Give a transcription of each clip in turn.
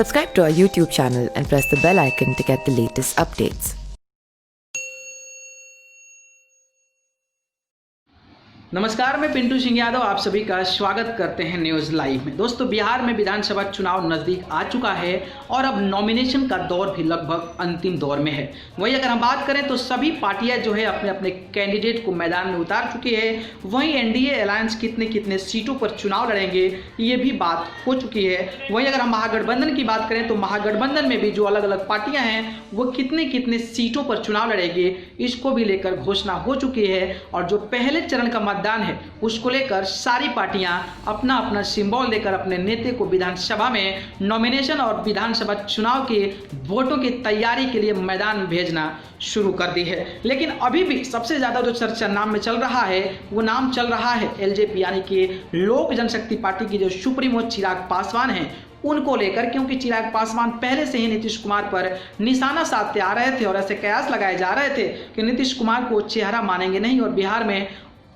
Subscribe to our YouTube channel and press the bell icon to get the latest updates. नमस्कार, मैं पिंटू सिंह यादव आप सभी का स्वागत करते हैं न्यूज़ लाइव में। दोस्तों, बिहार में विधानसभा चुनाव नज़दीक आ चुका है और अब नॉमिनेशन का दौर भी लगभग अंतिम दौर में है। वहीं अगर हम बात करें तो सभी पार्टियां जो है अपने अपने कैंडिडेट को मैदान में उतार चुकी है। वहीं एनडीए अलायंस कितने कितने सीटों पर चुनाव लड़ेंगे ये भी बात हो चुकी है। वहीं अगर हम महागठबंधन की बात करें तो महागठबंधन में भी जो अलग अलग पार्टियाँ हैं वो कितने कितने सीटों पर चुनाव लड़ेंगे इसको भी लेकर घोषणा हो चुकी है। और जो पहले चरण का मतदान है उसको लेकर सारी पार्टियां अपना अपना सिंबल देकर अपने नेता को विधानसभा में नॉमिनेशन और विधानसभा चुनाव के वोटों की तैयारी के लिए मैदान में भेजना शुरू कर दी है। लेकिन अभी भी सबसे ज़्यादा जो चर्चा नाम में चल रहा है वो नाम चल रहा है एलजेपी यानी कि लोक जनशक्ति पार्टी की जो सुप्रीमो चिराग पासवान हैं उनको लेकर, क्योंकि चिराग पासवान पहले से ही नीतीश कुमार पर निशाना साधते आ रहे थे और ऐसे कयास लगाए जा रहे थे कि नीतीश कुमार को चेहरा मानेंगे नहीं और बिहार में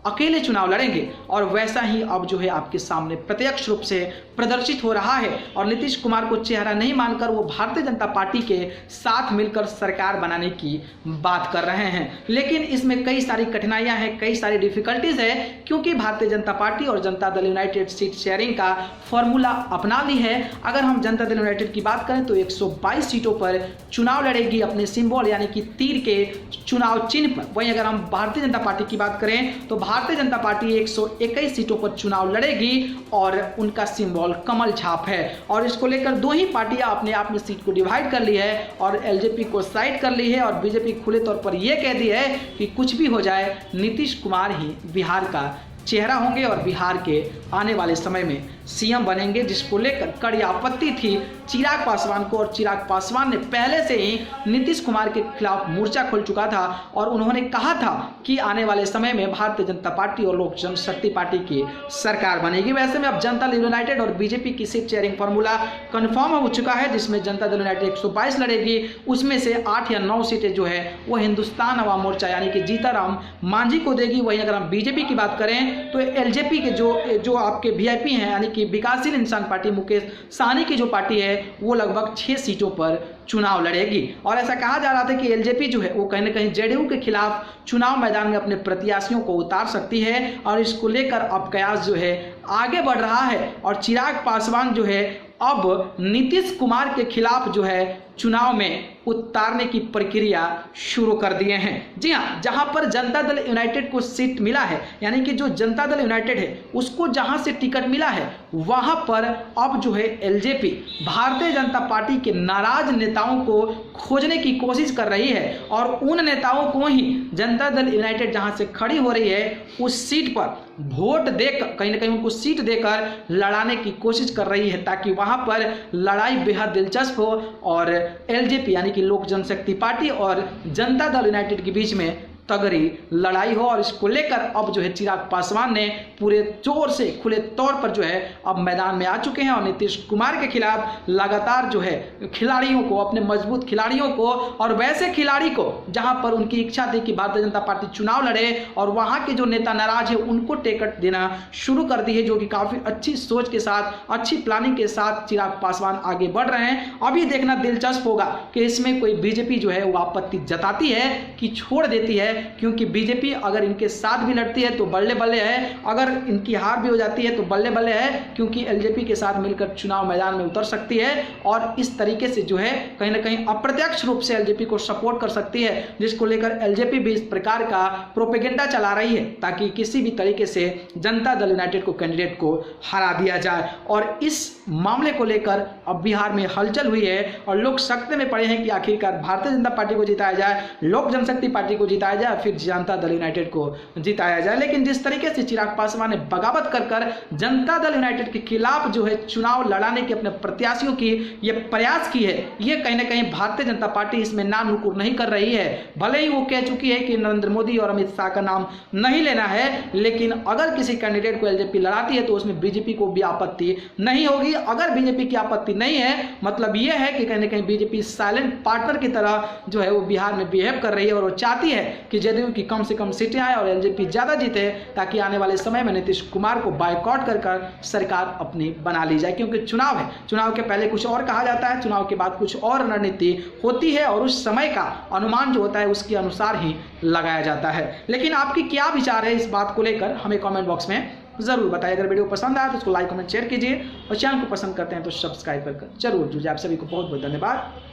अकेले चुनाव लड़ेंगे। और वैसा ही अब जो है आपके सामने प्रत्यक्ष रूप से प्रदर्शित हो रहा है और नीतीश कुमार को चेहरा नहीं मानकर वो भारतीय जनता पार्टी के साथ मिलकर सरकार बनाने की बात कर रहे हैं। लेकिन इसमें कई सारी कठिनाइयां हैं, कई सारी डिफिकल्टीज है, क्योंकि भारतीय जनता पार्टी और Janata Dal United seat sharing का फॉर्मूला अपना ली है। अगर हम जनता दल यूनाइटेड की बात करें तो 122 सीटों पर चुनाव लड़ेगी अपने सिंबल यानी कि तीर के चुनाव चिन्ह पर। वहीं अगर हम भारतीय जनता पार्टी की बात करें तो भारतीय जनता पार्टी 121 सीटों पर चुनाव लड़ेगी और उनका सिंबल कमल छाप है। और इसको लेकर दो ही पार्टियां अपने आप में सीट को डिवाइड कर ली है और एलजेपी को साइड कर ली है और बीजेपी खुले तौर पर यह कह दी है कि कुछ भी हो जाए नीतीश कुमार ही बिहार का चेहरा होंगे और बिहार के आने वाले समय में सीएम बनेंगे, जिसको लेकर कड़ी आपत्ति थी चिराग पासवान को। और चिराग पासवान ने पहले से ही नीतीश कुमार के खिलाफ मोर्चा खोल चुका था और उन्होंने कहा था कि आने वाले समय में भारतीय जनता पार्टी और लोक जनशक्ति पार्टी की सरकार बनेगी। वैसे में अब जनता दल यूनाइटेड और बीजेपी की सीट शेयरिंग फार्मूला कन्फर्म हो चुका है, जिसमें जनता दल यूनाइटेड 122 लड़ेगी, उसमें से 8 या 9 सीटें जो है वो हिंदुस्तान अवाम मोर्चा यानी कि जीताराम मांझी को देगी। वहीं अगर हम बीजेपी की बात करें तो एलजेपी के जो आपके वीआईपी हैं यानी कि विकासशील इंसान पार्टी मुकेश सहनी की जो पार्टी है वो लगभग 6 सीटों पर चुनाव लड़ेगी। और ऐसा कहा जा रहा था कि एलजेपी जो है वो कहीं ना कहीं जेडीयू के खिलाफ चुनाव मैदान में अपने प्रत्याशियों को उतार सकती है और इसको लेकर अब कयास जो है आगे बढ़ रहा है। और चिराग पासवान जो है अब नीतीश कुमार के खिलाफ जो है चुनाव में उतारने की प्रक्रिया शुरू कर दिए हैं। जी हाँ, जहां पर जनता दल यूनाइटेड को सीट मिला है यानी कि जो जनता दल यूनाइटेड है उसको जहां से टिकट मिला है वहां पर अब जो है एलजेपी भारतीय जनता पार्टी के नाराज नेताओं को खोजने की कोशिश कर रही है और उन नेताओं को ही जनता दल यूनाइटेड जहां से खड़ी हो रही है उस सीट पर वोट देकर कहीं ना कहीं उनको सीट देकर लड़ाने की कोशिश कर रही है, ताकि वहां पर लड़ाई बेहद दिलचस्प हो और एलजेपी यानी कि लोक जनशक्ति पार्टी और जनता दल यूनाइटेड के बीच में तगड़ी लड़ाई हो। और इसको लेकर अब जो है चिराग पासवान ने पूरे जोर से खुले तौर पर जो है अब मैदान में आ चुके हैं और नीतीश कुमार के खिलाफ लगातार जो है खिलाड़ियों को, अपने मजबूत खिलाड़ियों को और वैसे खिलाड़ी को जहां पर उनकी इच्छा थी कि भारतीय जनता पार्टी चुनाव लड़े और वहां के जो नेता नाराज है उनको टिकट देना शुरू कर दी है, जो कि काफी अच्छी सोच के साथ, अच्छी प्लानिंग के साथ चिराग पासवान आगे बढ़ रहे हैं। अब ये देखना दिलचस्प होगा कि इसमें कोई बीजेपी जो है वो आपत्ति जताती है कि छोड़ देती है, क्योंकि बीजेपी अगर इनके साथ भी लड़ती है तो बल्ले बल्ले है, अगर इनकी हार भी हो जाती है तो बल्ले बल्ले है, क्योंकि एलजेपी के साथ मिलकर चुनाव मैदान में उतर सकती है और इस तरीके से जो है कहीं ना कहीं अप्रत्यक्ष रूप से एलजेपी को सपोर्ट कर सकती है, जिसको लेकर एलजेपी भी इस प्रकार का प्रोपेगेंडा चला रही है ताकि किसी भी तरीके से जनता दल यूनाइटेड को कैंडिडेट को हरा दिया जाए। और इस मामले को लेकर अब बिहार में हलचल हुई है और लोग सख्ते में पड़े हैं कि आखिरकार भारतीय जनता पार्टी को जिताया जाए, लोक जनशक्ति पार्टी को जिताया जाए, फिर जनता दल यूनाइटेड को जिताया जाए। लेकिन जिस तरीके से चिराग पासवान ने बगावत कर जनता दल यूनाइटेड के खिलाफ जो है चुनाव लड़ाने के अपने प्रत्याशियों की ये प्रयास की है, ये कहीं ना कहीं भारतीय जनता पार्टी इसमें ना नुकुर नहीं कर रही है। भले ही वो कह चुकी है कि नरेंद्र मोदी और अमित शाह का नाम नहीं लेना है, लेकिन अगर किसी कैंडिडेट को एलजेपी लड़ाती है तो उसमें बीजेपी को भी आपत्ति नहीं होगी। अगर बीजेपी की आपत्ति नहीं है मतलब ये है कि कहीं ना कहीं बीजेपी साइलेंट पार्टनर की तरह जो है वो बिहार में बिहेव कर रही है और वो चाहती है कि कि जदयू की कम से कम सीटें आए और एलजेपी ज़्यादा जीते, ताकि आने वाले समय में नीतीश कुमार को बायकॉट कर सरकार अपनी बना ली जाए। क्योंकि चुनाव है, चुनाव के पहले कुछ और कहा जाता है, चुनाव के बाद कुछ और रणनीति होती है और उस समय का अनुमान जो होता है उसके अनुसार ही लगाया जाता है। लेकिन आपकी क्या विचार है इस बात को लेकर, हमें कमेंट बॉक्स में ज़रूर बताइए। अगर वीडियो पसंद आया तो उसको लाइक कमेंट शेयर कीजिए और चैनल को पसंद करते हैं तो सब्सक्राइब कर जरूर जुड़िए। आप सभी को बहुत बहुत धन्यवाद।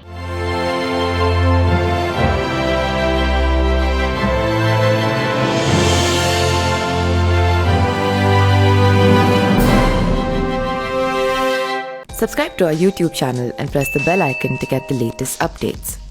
Subscribe to our YouTube channel and press the bell icon to get the latest updates.